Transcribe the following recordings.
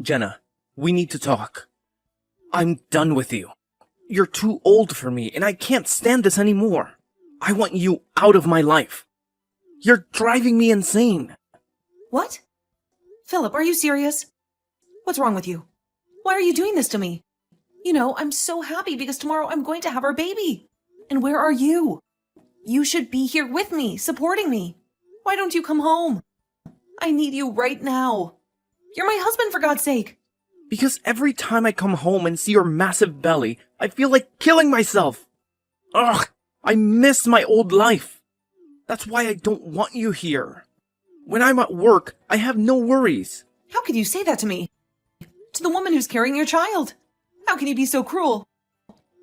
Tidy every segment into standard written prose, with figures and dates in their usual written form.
Jenna, we need to talk. I'm done with you. You're too old for me, and I can't stand this anymore. I want you out of my life. You're driving me insane. What? Phillip, are you serious? What's wrong with you? Why are you doing this to me? You know, I'm so happy because tomorrow I'm going to have our baby. And where are you? You should be here with me, supporting me. Why don't you come home? I need you right now. You're my husband, for God's sake. Because every time I come home and see your massive belly, I feel like killing myself. Ugh, I miss my old life. That's why I don't want you here. When I'm at work, I have no worries. How could you say that to me? To the woman who's carrying your child? How can you be so cruel?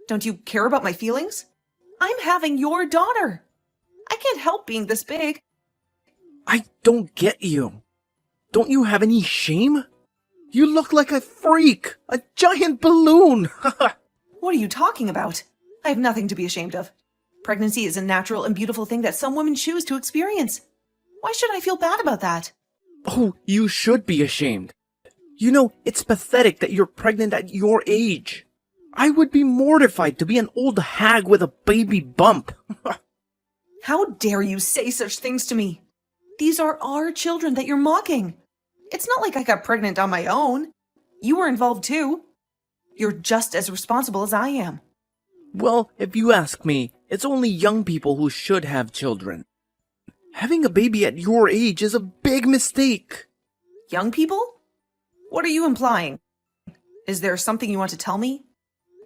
Don't you care about my feelings? I'm having your daughter. I can't help being this big. I don't get you. Don't you have any shame? You look like a freak, a giant balloon. What are you talking about? I have nothing to be ashamed of. Pregnancy is a natural and beautiful thing that some women choose to experience. Why should I feel bad about that? Oh, you should be ashamed. You know, it's pathetic that you're pregnant at your age. I would be mortified to be an old hag with a baby bump. How dare you say such things to me? These are our children that you're mocking. It's not like I got pregnant on my own. You were involved too. You're just as responsible as I am. Well, if you ask me, it's only young people who should have children. Having a baby at your age is a big mistake. Young people? What are you implying? Is there something you want to tell me?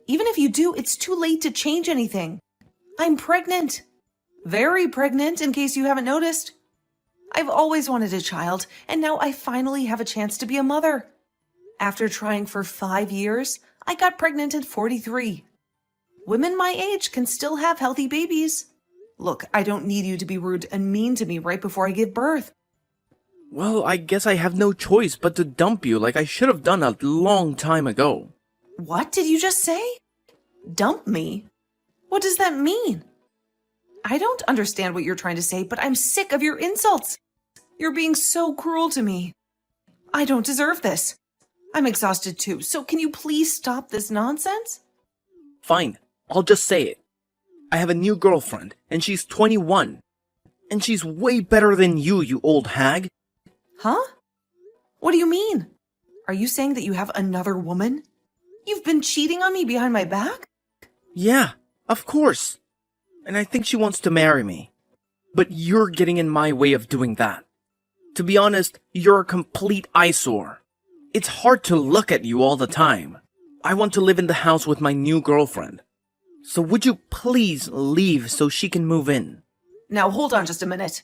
Even if you do, it's too late to change anything. I'm pregnant. Very pregnant, in case you haven't noticed. I've always wanted a child, and now I finally have a chance to be a mother. After trying for 5 years, I got pregnant at 43. Women my age can still have healthy babies. Look, I don't need you to be rude and mean to me right before I give birth. Well, I guess I have no choice but to dump you like I should have done a long time ago. What did you just say? Dump me? What does that mean? I don't understand what you're trying to say, but I'm sick of your insults. You're being so cruel to me. I don't deserve this. I'm exhausted too, so can you please stop this nonsense? Fine, I'll just say it. I have a new girlfriend, and she's 21. And she's way better than you old hag. Huh? What do you mean? Are you saying that you have another woman? You've been cheating on me behind my back? Yeah, of course. And I think she wants to marry me. But you're getting in my way of doing that. To be honest, you're a complete eyesore. It's hard to look at you all the time. I want to live in the house with my new girlfriend. So would you please leave so she can move in? Now hold on just a minute.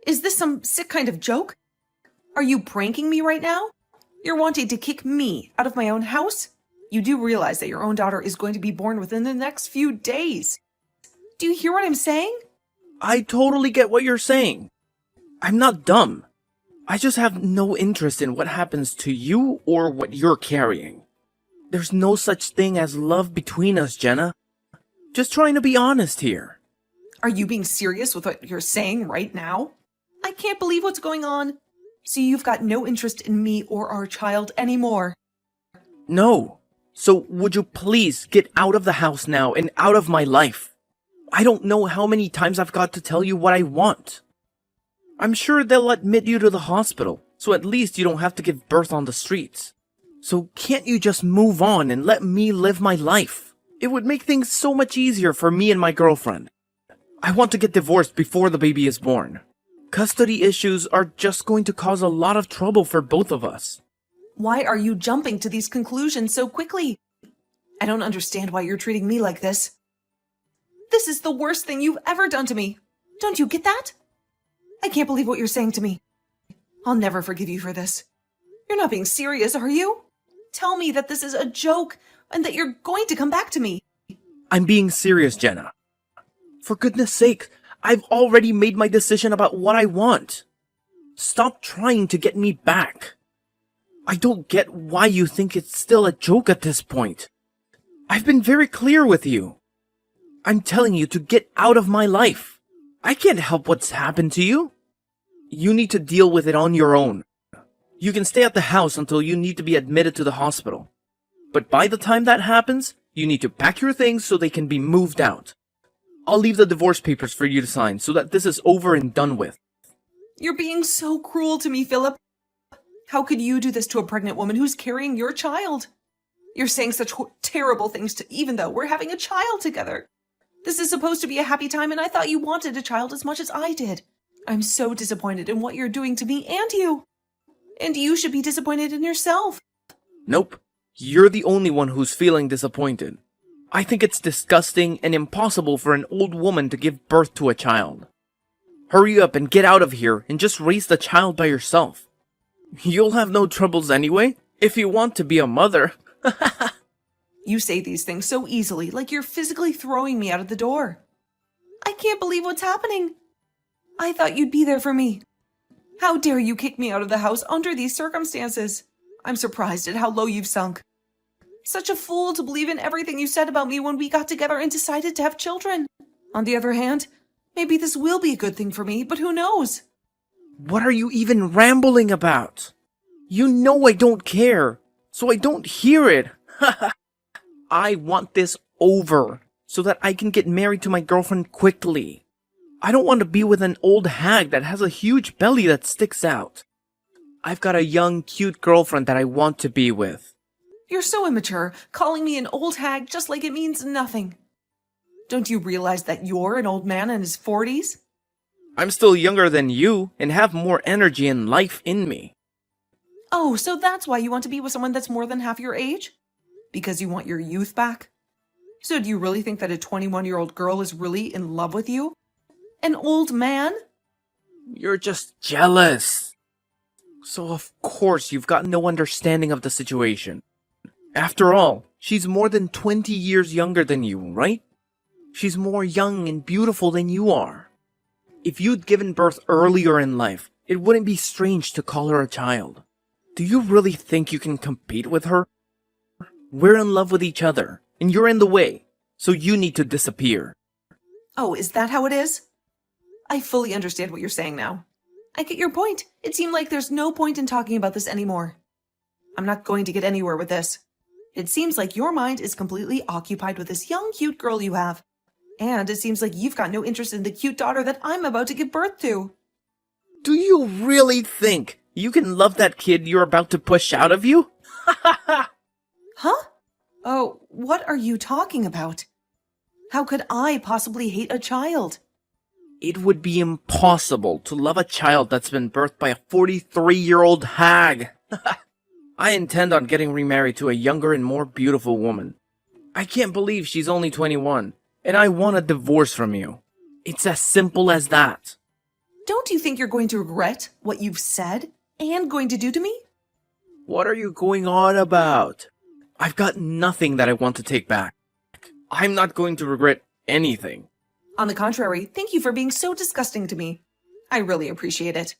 Is this some sick kind of joke? Are you pranking me right now? You're wanting to kick me out of my own house? You do realize that your own daughter is going to be born within the next few days. Do you hear what I'm saying? I totally get what you're saying. I'm not dumb. I just have no interest in what happens to you or what you're carrying. There's no such thing as love between us, Jenna. Just trying to be honest here. Are you being serious with what you're saying right now? I can't believe what's going on. So you've got no interest in me or our child anymore. No. So would you please get out of the house now and out of my life? I don't know how many times I've got to tell you what I want. I'm sure they'll admit you to the hospital, so at least you don't have to give birth on the streets. So can't you just move on and let me live my life? It would make things so much easier for me and my girlfriend. I want to get divorced before the baby is born. Custody issues are just going to cause a lot of trouble for both of us. Why are you jumping to these conclusions so quickly? I don't understand why you're treating me like this. This is the worst thing you've ever done to me. Don't you get that? I can't believe what you're saying to me. I'll never forgive you for this. You're not being serious, are you? Tell me that this is a joke and that you're going to come back to me. I'm being serious, Jenna. For goodness sake, I've already made my decision about what I want. Stop trying to get me back. I don't get why you think it's still a joke at this point. I've been very clear with you. I'm telling you to get out of my life. I can't help what's happened to you. You need to deal with it on your own. You can stay at the house until you need to be admitted to the hospital. But by the time that happens, you need to pack your things so they can be moved out. I'll leave the divorce papers for you to sign so that this is over and done with. You're being so cruel to me, Phillip. How could you do this to a pregnant woman who's carrying your child? You're saying such terrible things even though we're having a child together. This is supposed to be a happy time, and I thought you wanted a child as much as I did. I'm so disappointed in what you're doing to me and you. And you should be disappointed in yourself. Nope. You're the only one who's feeling disappointed. I think it's disgusting and impossible for an old woman to give birth to a child. Hurry up and get out of here and just raise the child by yourself. You'll have no troubles anyway, if you want to be a mother. You say these things so easily, like you're physically throwing me out of the door. I can't believe what's happening. I thought you'd be there for me. How dare you kick me out of the house under these circumstances? I'm surprised at how low you've sunk. Such a fool to believe in everything you said about me when we got together and decided to have children. On the other hand, maybe this will be a good thing for me, but who knows? What are you even rambling about? You know I don't care, so I don't hear it. I want this over, so that I can get married to my girlfriend quickly. I don't want to be with an old hag that has a huge belly that sticks out. I've got a young, cute girlfriend that I want to be with. You're so immature, calling me an old hag just like it means nothing. Don't you realize that you're an old man in his 40s? I'm still younger than you and have more energy and life in me. Oh, so that's why you want to be with someone that's more than half your age? Because you want your youth back? So do you really think that a 21-year-old girl is really in love with you? An old man? You're just jealous. So of course you've got no understanding of the situation. After all, she's more than 20 years younger than you, right? She's more young and beautiful than you are. If you'd given birth earlier in life, it wouldn't be strange to call her a child. Do you really think you can compete with her? We're in love with each other, and you're in the way, so you need to disappear. Oh, is that how it is? I fully understand what you're saying now. I get your point. It seemed like there's no point in talking about this anymore. I'm not going to get anywhere with this. It seems like your mind is completely occupied with this young, cute girl you have. And it seems like you've got no interest in the cute daughter that I'm about to give birth to. Do you really think you can love that kid you're about to push out of you? Huh? Oh, what are you talking about? How could I possibly hate a child? It would be impossible to love a child that's been birthed by a 43-year-old hag. I intend on getting remarried to a younger and more beautiful woman. I can't believe she's only 21, and I want a divorce from you. It's as simple as that. Don't you think you're going to regret what you've said and going to do to me? What are you going on about? I've got nothing that I want to take back. I'm not going to regret anything. On the contrary, thank you for being so disgusting to me. I really appreciate it.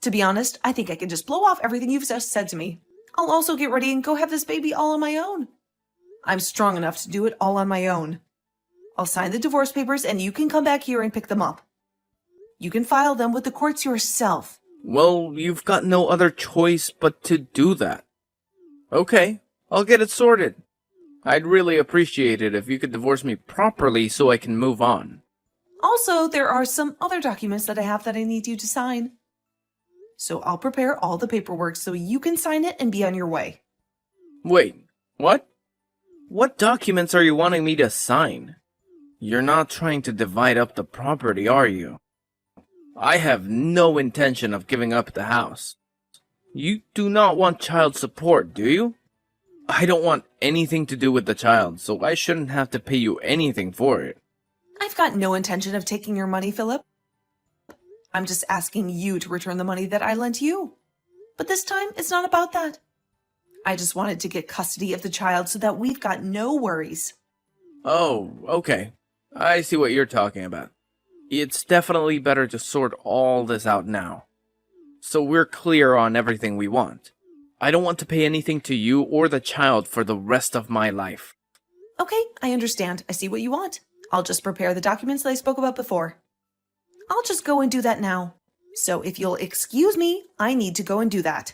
To be honest, I think I can just blow off everything you've just said to me. I'll also get ready and go have this baby all on my own. I'm strong enough to do it all on my own. I'll sign the divorce papers and you can come back here and pick them up. You can file them with the courts yourself. Well, you've got no other choice but to do that. Okay, I'll get it sorted. I'd really appreciate it if you could divorce me properly so I can move on. Also, there are some other documents that I have that I need you to sign. So I'll prepare all the paperwork so you can sign it and be on your way. Wait, what? What documents are you wanting me to sign? You're not trying to divide up the property, are you? I have no intention of giving up the house. You do not want child support, do you? I don't want anything to do with the child, so I shouldn't have to pay you anything for it. I've got no intention of taking your money, Phillip. I'm just asking you to return the money that I lent you. But this time, it's not about that. I just wanted to get custody of the child so that we've got no worries. Oh, okay. I see what you're talking about. It's definitely better to sort all this out now, so we're clear on everything we want. I don't want to pay anything to you or the child for the rest of my life. Okay, I understand. I see what you want. I'll just prepare the documents that I spoke about before. I'll just go and do that now. So if you'll excuse me, I need to go and do that.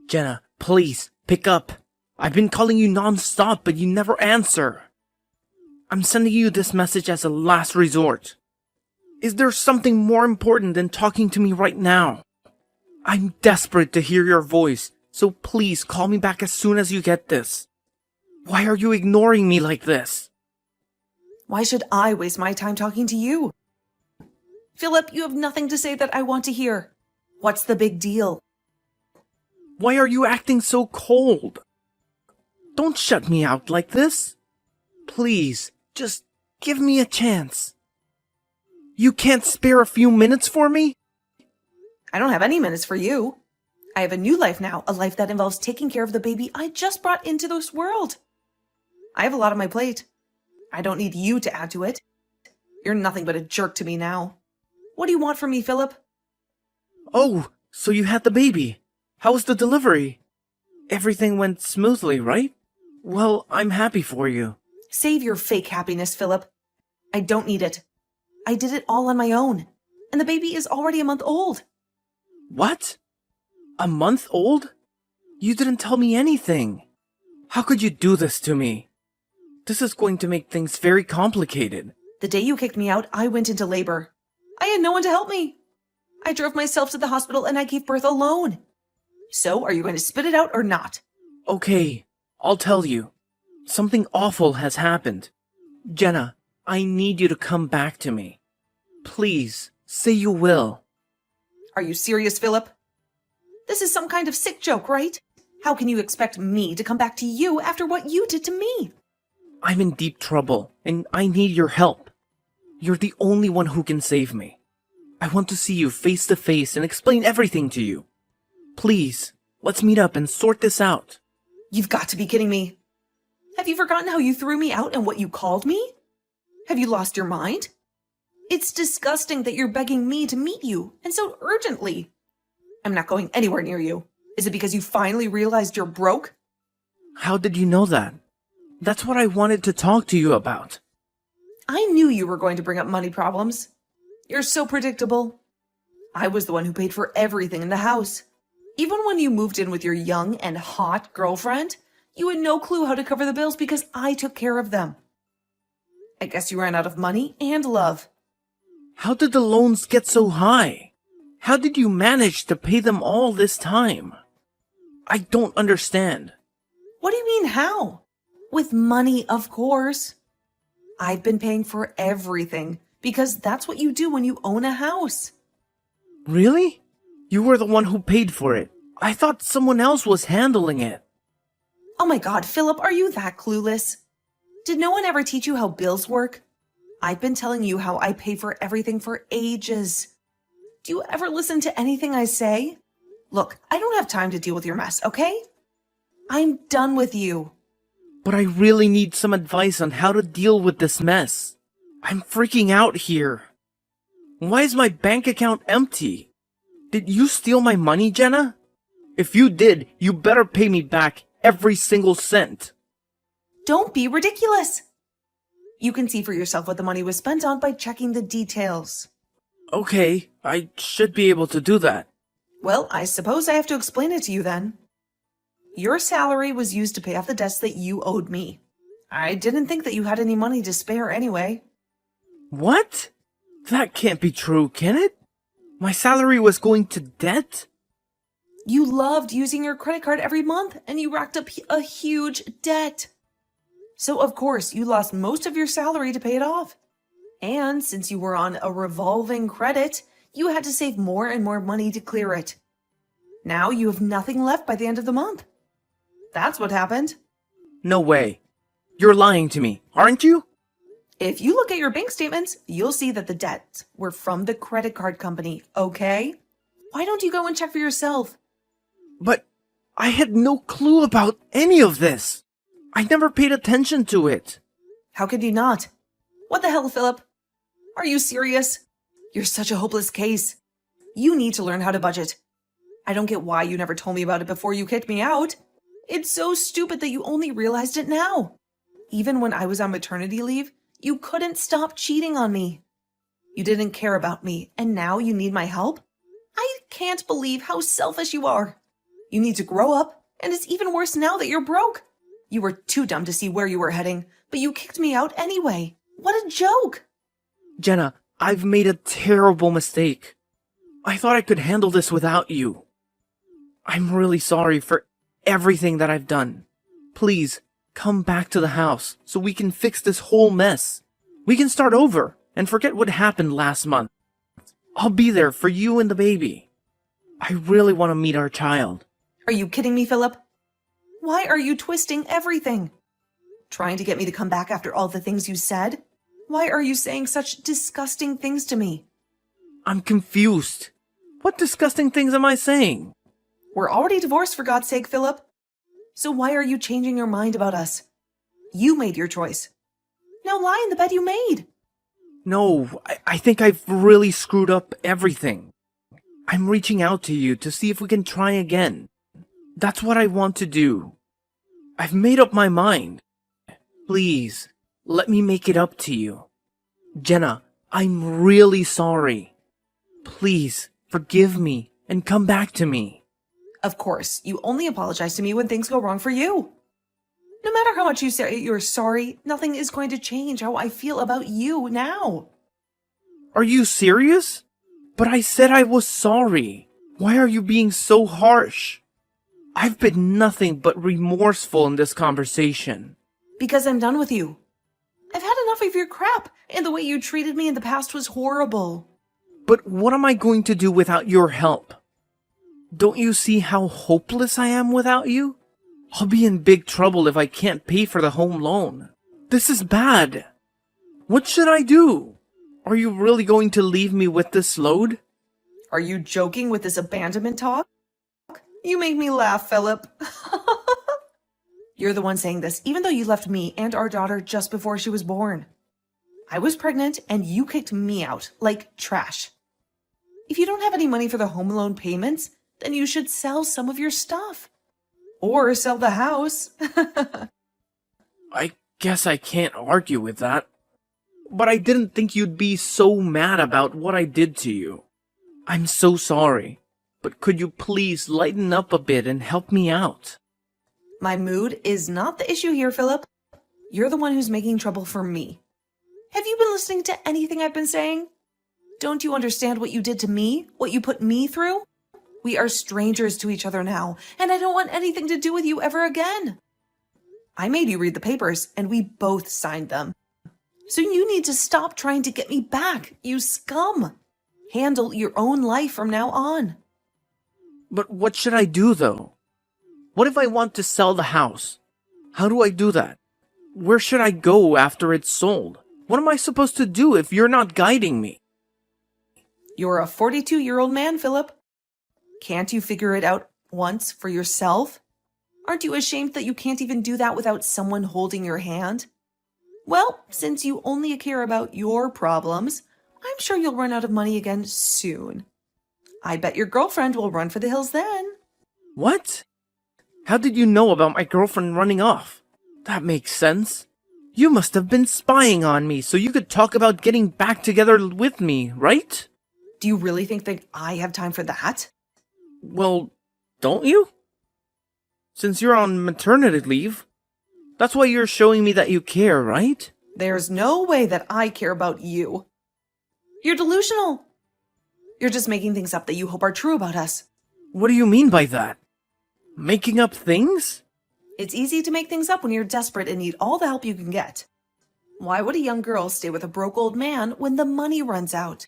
Jenna, please, pick up. I've been calling you non-stop, but you never answer. I'm sending you this message as a last resort. Is there something more important than talking to me right now? I'm desperate to hear your voice, so please call me back as soon as you get this. Why are you ignoring me like this? Why should I waste my time talking to you? Phillip, you have nothing to say that I want to hear. What's the big deal? Why are you acting so cold? Don't shut me out like this. Please, just give me a chance. You can't spare a few minutes for me? I don't have any minutes for you. I have a new life now, a life that involves taking care of the baby I just brought into this world. I have a lot on my plate. I don't need you to add to it. You're nothing but a jerk to me now. What do you want from me, Phillip? Oh, so you had the baby. How was the delivery? Everything went smoothly, right? Well, I'm happy for you. Save your fake happiness, Phillip. I don't need it. I did it all on my own. And the baby is already a month old. What? A month old? You didn't tell me anything. How could you do this to me? This is going to make things very complicated. The day you kicked me out, I went into labor. I had no one to help me. I drove myself to the hospital and I gave birth alone. So, are you going to spit it out or not? Okay, I'll tell you. Something awful has happened. Jenna, I need you to come back to me. Please, say you will. Are you serious, Phillip? This is some kind of sick joke, right? How can you expect me to come back to you after what you did to me? I'm in deep trouble, and I need your help. You're the only one who can save me. I want to see you face to face and explain everything to you. Please, let's meet up and sort this out. You've got to be kidding me. Have you forgotten how you threw me out and what you called me? Have you lost your mind? It's disgusting that you're begging me to meet you, and so urgently. I'm not going anywhere near you. Is it because you finally realized you're broke? How did you know that? That's what I wanted to talk to you about. I knew you were going to bring up money problems. You're so predictable. I was the one who paid for everything in the house. Even when you moved in with your young and hot girlfriend, you had no clue how to cover the bills because I took care of them. I guess you ran out of money and love. How did the loans get so high? How did you manage to pay them all this time? I don't understand. What do you mean, how? With money, of course. I've been paying for everything because that's what you do when you own a house. Really? You were the one who paid for it. I thought someone else was handling it. Oh my God, Phillip, are you that clueless? Did no one ever teach you how bills work? I've been telling you how I pay for everything for ages. Do you ever listen to anything I say? Look, I don't have time to deal with your mess, okay? I'm done with you. But I really need some advice on how to deal with this mess. I'm freaking out here. Why is my bank account empty? Did you steal my money, Jenna? If you did, you better pay me back every single cent. Don't be ridiculous. You can see for yourself what the money was spent on by checking the details. Okay, I should be able to do that. Well, I suppose I have to explain it to you then. Your salary was used to pay off the debts that you owed me. I didn't think that you had any money to spare anyway. What? That can't be true, can it? My salary was going to debt? You loved using your credit card every month, and you racked up a huge debt. So, of course, you lost most of your salary to pay it off. And since you were on a revolving credit, you had to save more and more money to clear it. Now you have nothing left by the end of the month. That's what happened. No way. You're lying to me, aren't you? If you look at your bank statements, you'll see that the debts were from the credit card company, okay? Why don't you go and check for yourself? But I had no clue about any of this. I never paid attention to it. How could you not? What the hell, Phillip? Are you serious? You're such a hopeless case. You need to learn how to budget. I don't get why you never told me about it before you kicked me out. It's so stupid that you only realized it now. Even when I was on maternity leave, you couldn't stop cheating on me. You didn't care about me, and now you need my help? I can't believe how selfish you are. You need to grow up, and it's even worse now that you're broke. You were too dumb to see where you were heading, but you kicked me out anyway. What a joke! Jenna, I've made a terrible mistake. I thought I could handle this without you. I'm really sorry for everything that I've done. Please, come back to the house so we can fix this whole mess. We can start over and forget what happened last month. I'll be there for you and the baby. I really want to meet our child. Are you kidding me, Phillip? Why are you twisting everything? Trying to get me to come back after all the things you said? Why are you saying such disgusting things to me? I'm confused. What disgusting things am I saying? We're already divorced, for God's sake, Phillip. So why are you changing your mind about us? You made your choice. Now lie in the bed you made. No, I think I've really screwed up everything. I'm reaching out to you to see if we can try again. That's what I want to do. I've made up my mind. Please, let me make it up to you. Jenna, I'm really sorry. Please, forgive me and come back to me. Of course, you only apologize to me when things go wrong for you. No matter how much you say you're sorry, nothing is going to change how I feel about you now. Are you serious? But I said I was sorry. Why are you being so harsh? I've been nothing but remorseful in this conversation. Because I'm done with you. I've had enough of your crap, and the way you treated me in the past was horrible. But what am I going to do without your help? Don't you see how hopeless I am without you? I'll be in big trouble if I can't pay for the home loan. This is bad. What should I do? Are you really going to leave me with this load? Are you joking with this abandonment talk? You make me laugh, Phillip. You're the one saying this, even though you left me and our daughter just before she was born. I was pregnant, and you kicked me out like trash. If you don't have any money for the home loan payments, then you should sell some of your stuff. Or sell the house. I guess I can't argue with that. But I didn't think you'd be so mad about what I did to you. I'm so sorry. But could you please lighten up a bit and help me out? My mood is not the issue here, Phillip. You're the one who's making trouble for me. Have you been listening to anything I've been saying? Don't you understand what you did to me? What you put me through? We are strangers to each other now, and I don't want anything to do with you ever again. I made you read the papers, and we both signed them. So you need to stop trying to get me back, you scum. Handle your own life from now on. But what should I do, though? What if I want to sell the house? How do I do that? Where should I go after it's sold? What am I supposed to do if you're not guiding me? You're a 42-year-old man, Phillip. Can't you figure it out once for yourself? Aren't you ashamed that you can't even do that without someone holding your hand? Well, since you only care about your problems, I'm sure you'll run out of money again soon. I bet your girlfriend will run for the hills then. What? How did you know about my girlfriend running off? That makes sense. You must have been spying on me so you could talk about getting back together with me, right? Do you really think that I have time for that? Well, don't you? Since you're on maternity leave. That's why you're showing me that you care, right? There's no way that I care about you. You're delusional. You're just making things up that you hope are true about us. What do you mean by that? Making up things? It's easy to make things up when you're desperate and need all the help you can get. Why would a young girl stay with a broke old man when the money runs out?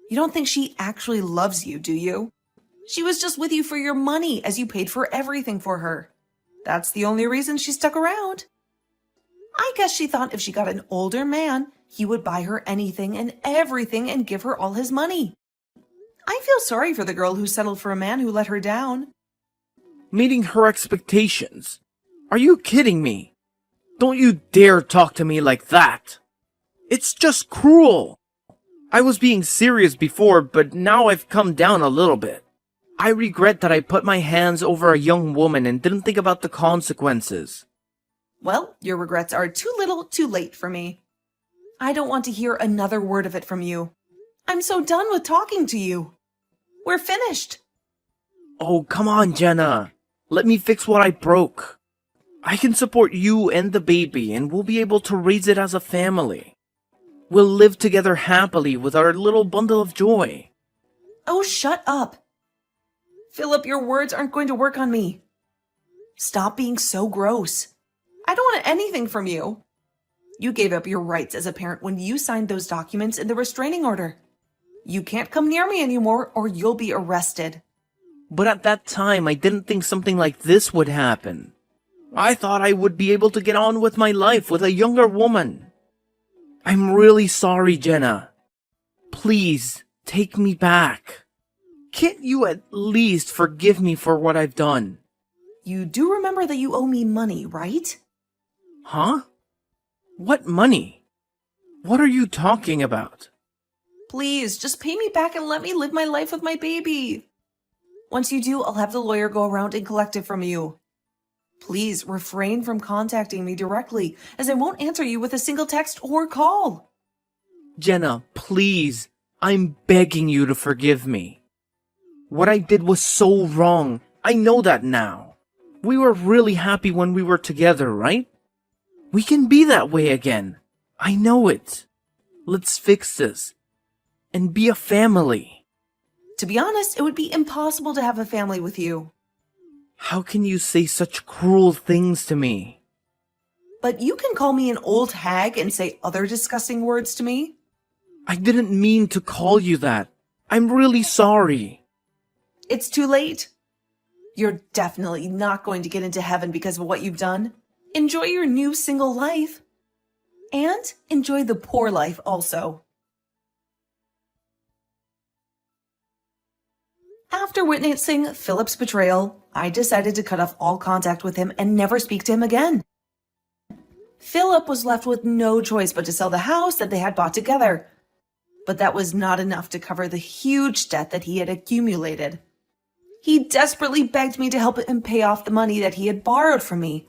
You don't think she actually loves you, do you? She was just with you for your money as you paid for everything for her. That's the only reason she stuck around. I guess she thought if she got an older man, he would buy her anything and everything and give her all his money. I feel sorry for the girl who settled for a man who let her down. Meeting her expectations? Are you kidding me? Don't you dare talk to me like that. It's just cruel. I was being serious before, but now I've come down a little bit. I regret that I put my hands over a young woman and didn't think about the consequences. Well, your regrets are too little, too late for me. I don't want to hear another word of it from you. I'm so done with talking to you. We're finished. Oh, come on, Jenna. Let me fix what I broke. I can support you and the baby, and we'll be able to raise it as a family. We'll live together happily with our little bundle of joy. Oh, shut up. Philip, your words aren't going to work on me. Stop being so gross. I don't want anything from you. You gave up your rights as a parent when you signed those documents in the restraining order. You can't come near me anymore or you'll be arrested. But at that time, I didn't think something like this would happen. I thought I would be able to get on with my life with a younger woman. I'm really sorry, Jenna. Please, take me back. Can't you at least forgive me for what I've done? You do remember that you owe me money, right? Huh? What money? What are you talking about? Please, just pay me back and let me live my life with my baby. Once you do, I'll have the lawyer go around and collect it from you. Please refrain from contacting me directly, as I won't answer you with a single text or call. Jenna, please, I'm begging you to forgive me. What I did was so wrong. I know that now. We were really happy when we were together, right? We can be that way again. I know it. Let's fix this. And be a family. To be honest, it would be impossible to have a family with you. How can you say such cruel things to me? But you can call me an old hag and say other disgusting words to me. I didn't mean to call you that. I'm really sorry. It's too late. You're definitely not going to get into heaven because of what you've done. Enjoy your new single life. And enjoy the poor life also. After witnessing Philip's betrayal, I decided to cut off all contact with him and never speak to him again. Philip was left with no choice but to sell the house that they had bought together. But that was not enough to cover the huge debt that he had accumulated. He desperately begged me to help him pay off the money that he had borrowed from me.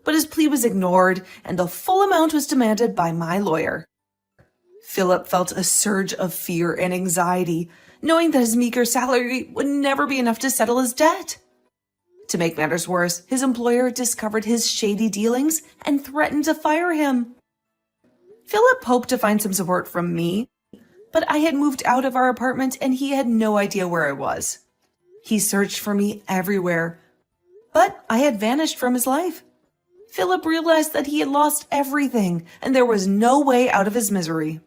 But his plea was ignored, and the full amount was demanded by my lawyer. Philip felt a surge of fear and anxiety, knowing that his meager salary would never be enough to settle his debt. To make matters worse, his employer discovered his shady dealings and threatened to fire him. Philip hoped to find some support from me, but I had moved out of our apartment and he had no idea where I was. He searched for me everywhere, but I had vanished from his life. Philip realized that he had lost everything and there was no way out of his misery.